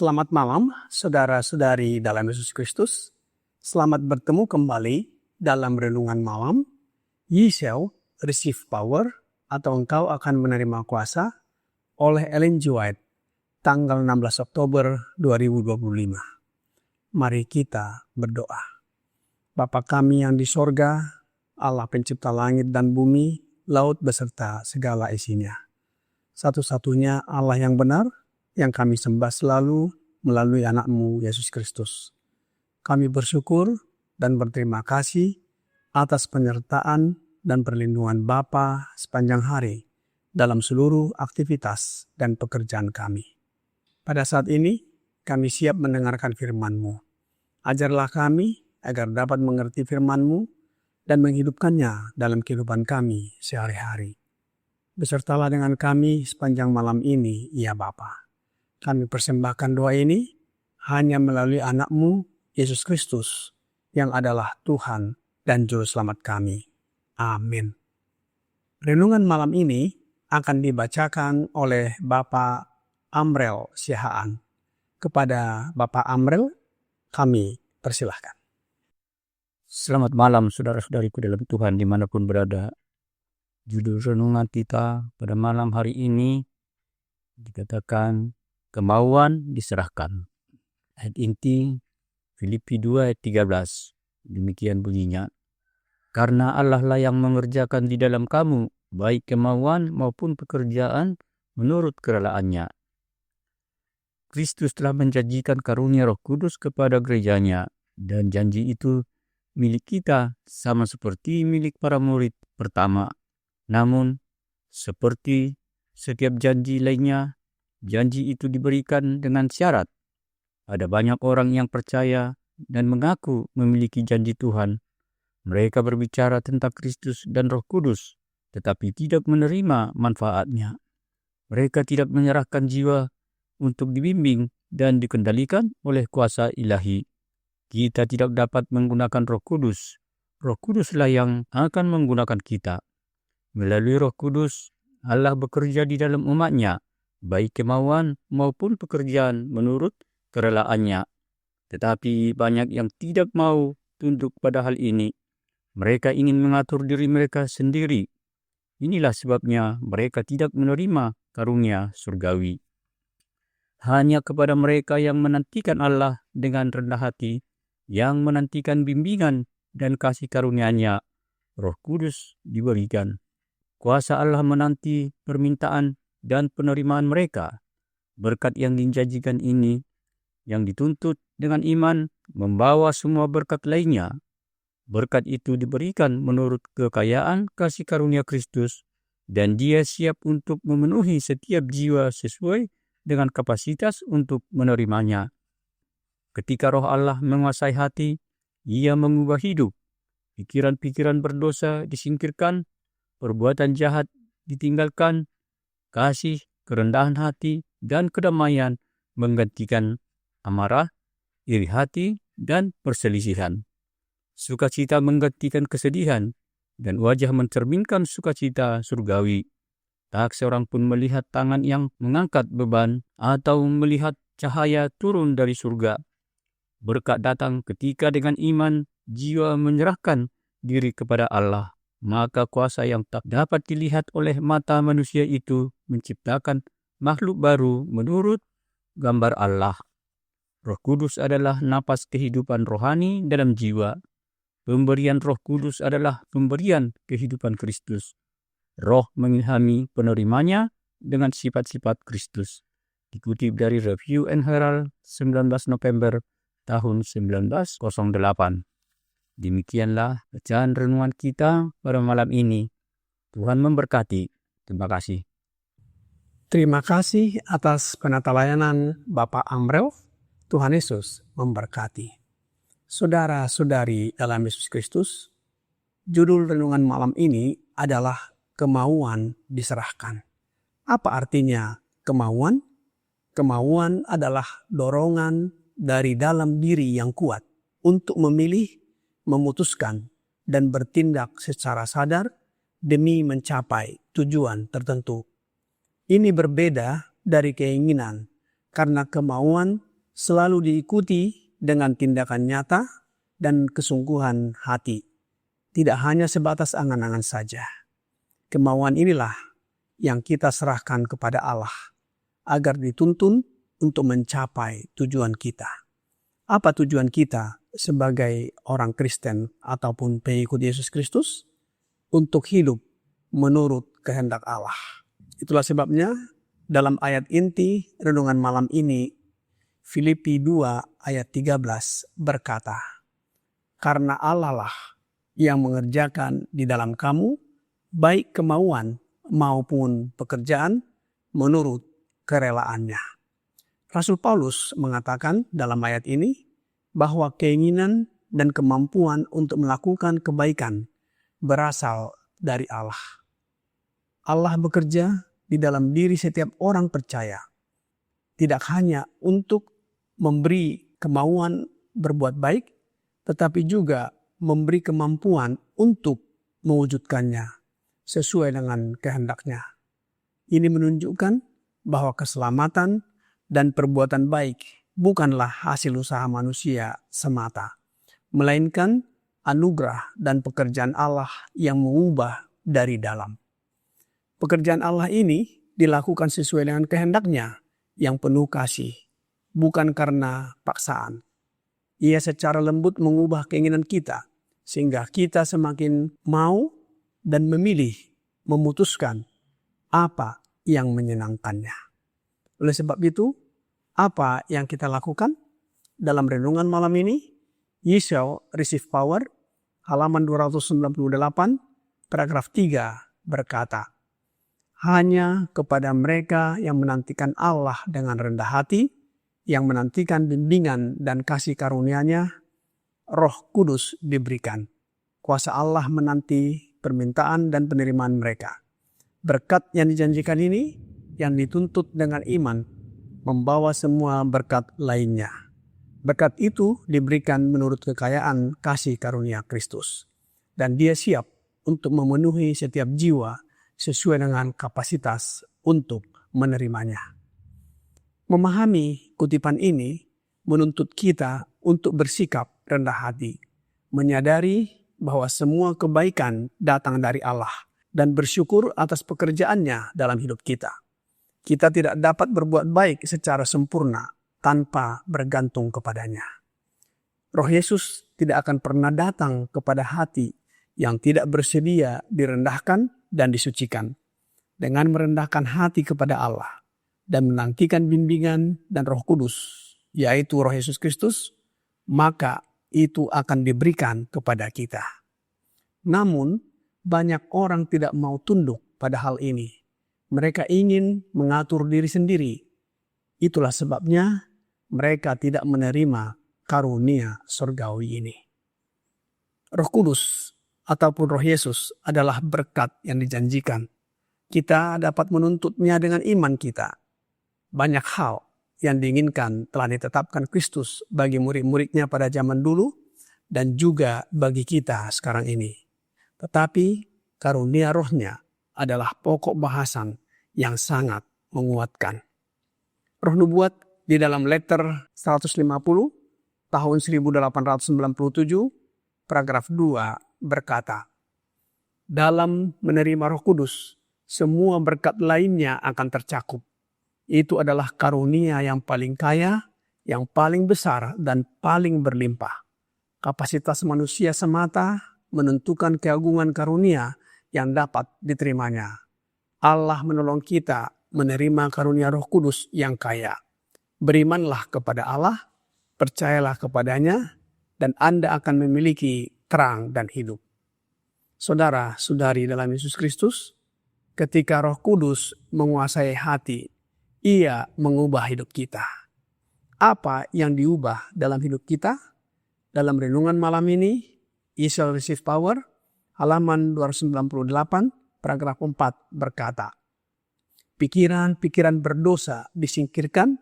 Selamat malam, saudara-saudari dalam Yesus Kristus. Selamat bertemu kembali dalam renungan malam. Ye shall receive power, atau engkau akan menerima kuasa, oleh Ellen G. White, tanggal 16 Oktober 2025. Mari kita berdoa. Bapa kami yang di sorga, Allah pencipta langit dan bumi, laut beserta segala isinya. Satu-satunya Allah yang benar, yang kami sembah selalu melalui anak-Mu Yesus Kristus. Kami bersyukur dan berterima kasih atas penyertaan dan perlindungan Bapa sepanjang hari dalam seluruh aktivitas dan pekerjaan kami. Pada saat ini, kami siap mendengarkan firman-Mu. Ajarlah kami agar dapat mengerti firman-Mu dan menghidupkannya dalam kehidupan kami sehari-hari. Besertalah dengan kami sepanjang malam ini, ya Bapa. Kami persembahkan doa ini hanya melalui anak-Mu, Yesus Kristus, yang adalah Tuhan dan Juru Selamat kami. Amin. Renungan malam ini akan dibacakan oleh Bapak Amrel Sihaan. Kepada Bapak Amrel, kami persilahkan. Selamat malam saudara-saudariku dalam Tuhan dimanapun berada. Judul renungan kita pada malam hari ini dikatakan kemauan diserahkan. Ayat inti Filipi 2 ayat 13. Demikian bunyinya. Karena Allah lah yang mengerjakan di dalam kamu baik kemauan maupun pekerjaan menurut kerelaannya. Kristus telah menjanjikan karunia Roh Kudus kepada gerejanya, dan janji itu milik kita sama seperti milik para murid pertama. Namun seperti setiap janji lainnya, janji itu diberikan dengan syarat. Ada banyak orang yang percaya dan mengaku memiliki janji Tuhan. Mereka berbicara tentang Kristus dan Roh Kudus, tetapi tidak menerima manfaatnya. Mereka tidak menyerahkan jiwa untuk dibimbing dan dikendalikan oleh kuasa ilahi. Kita tidak dapat menggunakan Roh Kudus. Roh Kuduslah yang akan menggunakan kita. Melalui Roh Kudus, Allah bekerja di dalam umat-Nya, baik kemauan maupun pekerjaan menurut kerelaannya. Tetapi banyak yang tidak mau tunduk pada hal ini. Mereka ingin mengatur diri mereka sendiri. Inilah sebabnya mereka tidak menerima karunia surgawi. Hanya kepada mereka yang menantikan Allah dengan rendah hati, yang menantikan bimbingan dan kasih karunia-Nya, Roh Kudus diberikan. Kuasa Allah menanti permintaan dan penerimaan mereka. Berkat yang dijanjikan ini, yang dituntut dengan iman, membawa semua berkat lainnya. Berkat itu diberikan menurut kekayaan kasih karunia Kristus, dan Dia siap untuk memenuhi setiap jiwa sesuai dengan kapasitas untuk menerimanya. Ketika Roh Allah menguasai hati, Ia mengubah hidup. Pikiran-pikiran berdosa disingkirkan, perbuatan jahat ditinggalkan, kasih, kerendahan hati, dan kedamaian menggantikan amarah, iri hati, dan perselisihan. Sukacita menggantikan kesedihan, dan wajah mencerminkan sukacita surgawi. Tak seorang pun melihat tangan yang mengangkat beban atau melihat cahaya turun dari surga. Berkat datang ketika dengan iman jiwa menyerahkan diri kepada Allah. Maka kuasa yang tak dapat dilihat oleh mata manusia itu menciptakan makhluk baru menurut gambar Allah. Roh Kudus adalah napas kehidupan rohani dalam jiwa. Pemberian Roh Kudus adalah pemberian kehidupan Kristus. Roh mengilhami penerimanya dengan sifat-sifat Kristus. Dikutip dari Review and Herald 19 November tahun 1908. Demikianlah bacaan renungan kita pada malam ini. Tuhan memberkati. Terima kasih. Terima kasih atas penata layanan Bapak Amrel. Tuhan Yesus memberkati. Saudara-saudari dalam Yesus Kristus, judul renungan malam ini adalah kemauan diserahkan. Apa artinya kemauan? Kemauan adalah dorongan dari dalam diri yang kuat untuk memilih, memutuskan, dan bertindak secara sadar demi mencapai tujuan tertentu. Ini berbeda dari keinginan, karena kemauan selalu diikuti dengan tindakan nyata dan kesungguhan hati. Tidak hanya sebatas angan-angan saja. Kemauan inilah yang kita serahkan kepada Allah, agar dituntun untuk mencapai tujuan kita. Apa tujuan kita sebagai orang Kristen ataupun pengikut Yesus Kristus? Untuk hidup menurut kehendak Allah. Itulah sebabnya dalam ayat inti renungan malam ini, Filipi 2 ayat 13 berkata, "Karena Allah lah yang mengerjakan di dalam kamu, baik kemauan maupun pekerjaan menurut kerelaannya." Rasul Paulus mengatakan dalam ayat ini bahwa keinginan dan kemampuan untuk melakukan kebaikan berasal dari Allah. Allah bekerja di dalam diri setiap orang percaya, tidak hanya untuk memberi kemauan berbuat baik, tetapi juga memberi kemampuan untuk mewujudkannya sesuai dengan kehendaknya. Ini menunjukkan bahwa keselamatan dan perbuatan baik bukanlah hasil usaha manusia semata, melainkan anugerah dan pekerjaan Allah yang mengubah dari dalam. Pekerjaan Allah ini dilakukan sesuai dengan kehendak-Nya yang penuh kasih, bukan karena paksaan. Ia secara lembut mengubah keinginan kita, sehingga kita semakin mau dan memilih, memutuskan apa yang menyenangkannya. Oleh sebab itu, apa yang kita lakukan dalam renungan malam ini? Ye shall receive power, halaman 298, paragraf 3 berkata, "Hanya kepada mereka yang menantikan Allah dengan rendah hati, yang menantikan bimbingan dan kasih karunia-Nya, Roh Kudus diberikan. Kuasa Allah menanti permintaan dan penerimaan mereka. Berkat yang dijanjikan ini, yang dituntut dengan iman, membawa semua berkat lainnya. Berkat itu diberikan menurut kekayaan kasih karunia Kristus. Dan Dia siap untuk memenuhi setiap jiwa sesuai dengan kapasitas untuk menerimanya." Memahami kutipan ini menuntut kita untuk bersikap rendah hati, menyadari bahwa semua kebaikan datang dari Allah dan bersyukur atas pekerjaannya dalam hidup kita. Kita tidak dapat berbuat baik secara sempurna tanpa bergantung kepadanya. Roh Yesus tidak akan pernah datang kepada hati yang tidak bersedia direndahkan dan disucikan. Dengan merendahkan hati kepada Allah dan menantikan bimbingan dan Roh Kudus, yaitu Roh Yesus Kristus, maka itu akan diberikan kepada kita. Namun, banyak orang tidak mau tunduk pada hal ini. Mereka ingin mengatur diri sendiri. Itulah sebabnya mereka tidak menerima karunia surgawi ini. Roh Kudus ataupun Roh Yesus adalah berkat yang dijanjikan. Kita dapat menuntutnya dengan iman kita. Banyak hal yang diinginkan telah ditetapkan Kristus bagi murid-muridnya pada zaman dulu dan juga bagi kita sekarang ini. Tetapi karunia Roh-Nya adalah pokok bahasan yang sangat menguatkan. Roh nubuat di dalam letter 150 tahun 1897 paragraf 2 berkata, "Dalam menerima Roh Kudus, semua berkat lainnya akan tercakup. Itu adalah karunia yang paling kaya, yang paling besar, dan paling berlimpah. Kapasitas manusia semata menentukan keagungan karunia yang dapat diterimanya. Allah menolong kita menerima karunia Roh Kudus yang kaya. Berimanlah kepada Allah, percayalah kepadanya, dan Anda akan memiliki terang dan hidup. Saudara-saudari dalam Yesus Kristus, ketika Roh Kudus menguasai hati, Ia mengubah hidup kita. Apa yang diubah dalam hidup kita? Dalam renungan malam ini, You shall receive power, halaman 298, paragraf 4 berkata, pikiran-pikiran berdosa disingkirkan,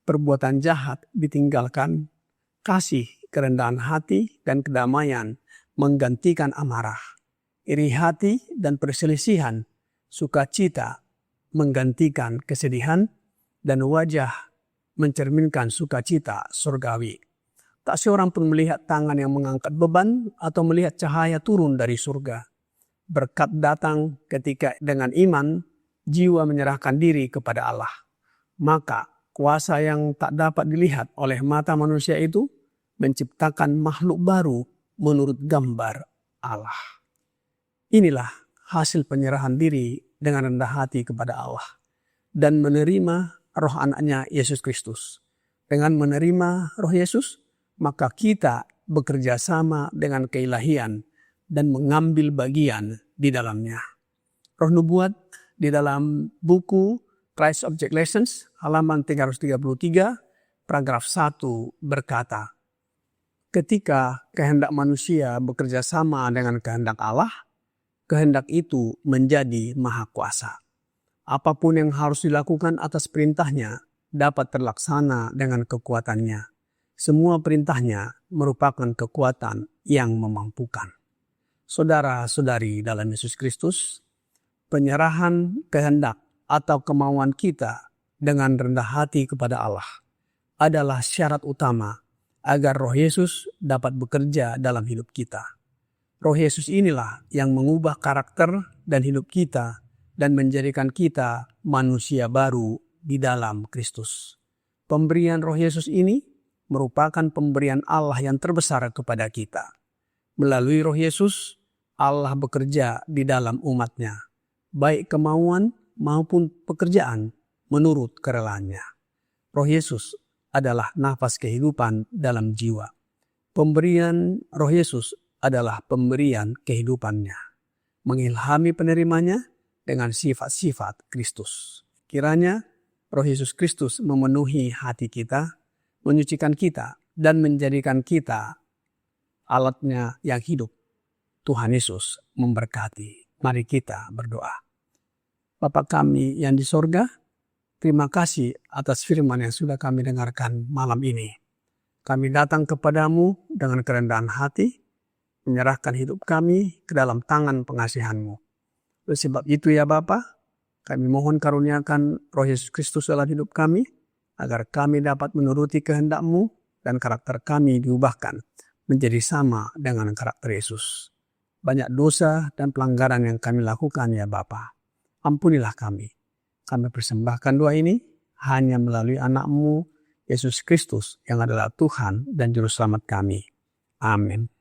perbuatan jahat ditinggalkan, kasih, kerendahan hati, dan kedamaian menggantikan amarah, iri hati dan perselisihan, sukacita menggantikan kesedihan, dan wajah mencerminkan sukacita surgawi. Tak seorang pun melihat tangan yang mengangkat beban atau melihat cahaya turun dari surga. Berkat datang ketika dengan iman jiwa menyerahkan diri kepada Allah. Maka kuasa yang tak dapat dilihat oleh mata manusia itu menciptakan makhluk baru menurut gambar Allah. Inilah hasil penyerahan diri dengan rendah hati kepada Allah dan menerima roh anaknya Yesus Kristus. Dengan menerima roh Yesus, maka kita bekerja sama dengan keilahian dan mengambil bagian di dalamnya. Roh nubuat di dalam buku Christ Object Lessons halaman 333 paragraf 1 berkata, ketika kehendak manusia bekerja sama dengan kehendak Allah, kehendak itu menjadi maha kuasa. Apapun yang harus dilakukan atas perintahnya dapat terlaksana dengan kekuatannya. Semua perintahnya merupakan kekuatan yang memampukan. Saudara-saudari dalam Yesus Kristus, penyerahan kehendak atau kemauan kita dengan rendah hati kepada Allah adalah syarat utama agar Roh Yesus dapat bekerja dalam hidup kita. Roh Yesus inilah yang mengubah karakter dan hidup kita dan menjadikan kita manusia baru di dalam Kristus. Pemberian Roh Yesus ini merupakan pemberian Allah yang terbesar kepada kita. Melalui Roh Yesus, Allah bekerja di dalam umatnya, baik kemauan maupun pekerjaan menurut kerelaannya. Roh Yesus adalah nafas kehidupan dalam jiwa. Pemberian Roh Yesus adalah pemberian kehidupannya, mengilhami penerimanya dengan sifat-sifat Kristus. Kiranya Roh Yesus Kristus memenuhi hati kita, menyucikan kita, dan menjadikan kita alatnya yang hidup. Tuhan Yesus memberkati. Mari kita berdoa. Bapa kami yang di sorga, terima kasih atas firman yang sudah kami dengarkan malam ini. Kami datang kepadamu dengan kerendahan hati, menyerahkan hidup kami ke dalam tangan pengasihan-Mu. Oleh sebab itu ya Bapa, kami mohon karuniakan Roh Yesus Kristus dalam hidup kami, agar kami dapat menuruti kehendak-Mu dan karakter kami diubahkan menjadi sama dengan karakter Yesus. Banyak dosa dan pelanggaran yang kami lakukan ya Bapa. Ampunilah kami. Kami persembahkan doa ini hanya melalui anak-Mu, Yesus Kristus yang adalah Tuhan dan Juru Selamat kami. Amin.